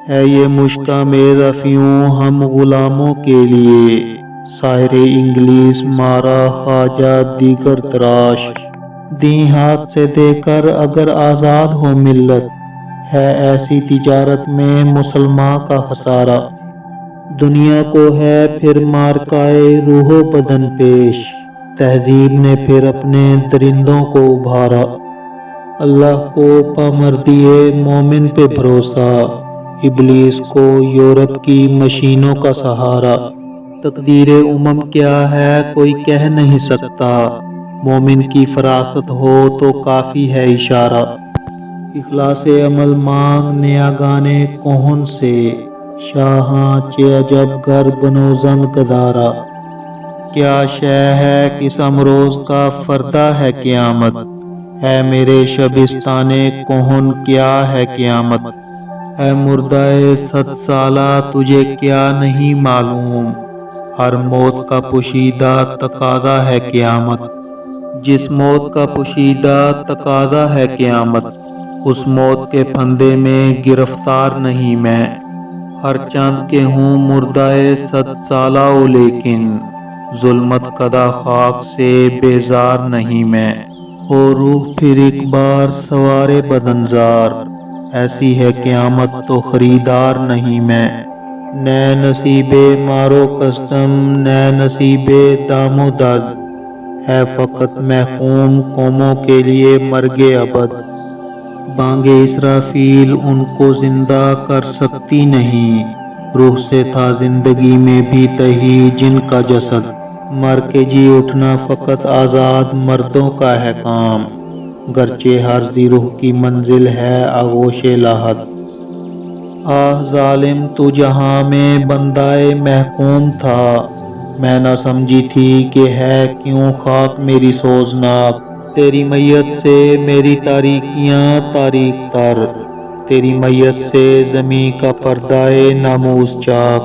ہے یہ مشتاق رفیعوں ہم غلاموں کے لیے، شاعر انگلیس مارا خواجہ دیگر تراش، دیں ہاتھ سے دے کر اگر آزاد ہو ملت، ہے ایسی تجارت میں مسلمان کا خسارہ، دنیا کو ہے پھر مارکائے روح و بدن پیش، تہذیب نے پھر اپنے درندوں کو ابھارا، اللہ کو پامردی مومن پہ بھروسہ، ابلیس کو یورپ کی مشینوں کا سہارا، تقدیر امم کیا ہے کوئی کہہ نہیں سکتا، مومن کی فراست ہو تو کافی ہے اشارہ، اخلاص عمل مانگ نیا گانے کون سے، شاہاں چے عجب گر بنو زن گدارا، کیا شے ہے کس امروز کا فردہ ہے قیامت، ہے میرے شبستان کہن کیا ہے قیامت، اے مردائے 100 سالہ تجھے کیا نہیں معلوم، ہر موت کا پوشیدہ تقاضا ہے قیامت، جس موت کا پوشیدہ تقاضا ہے قیامت، اس موت کے پھندے میں گرفتار نہیں میں، ہر چاند کے ہوں مردائے 100 سالہ لیکن، ظلمت کدہ خاک سے بیزار نہیں میں، ہو روح پھر ایک بار سوار بدنزار، ایسی ہے قیامت تو خریدار نہیں میں، نئے نصیب مارو کسدم نئے نصیب دام و دد، ہے فقط محکوم قوموں کے لیے مرگ ابد، بانگ اسرافیل ان کو زندہ کر سکتی نہیں، روح سے تھا زندگی میں بھی تہی جن کا جسد، مر کے جی اٹھنا فقط آزاد مردوں کا ہے کام، گرچہ ہر ذی روح کی منزل ہے آغوش لاحد، آہ ظالم تو جہاں میں بندائے محکوم تھا، میں نہ سمجھی تھی کہ ہے کیوں خاک میری سوزناک، تیری میت سے میری تاریکیاں تاریک تر، تیری میت سے زمیں کا پردہ ناموس چاک،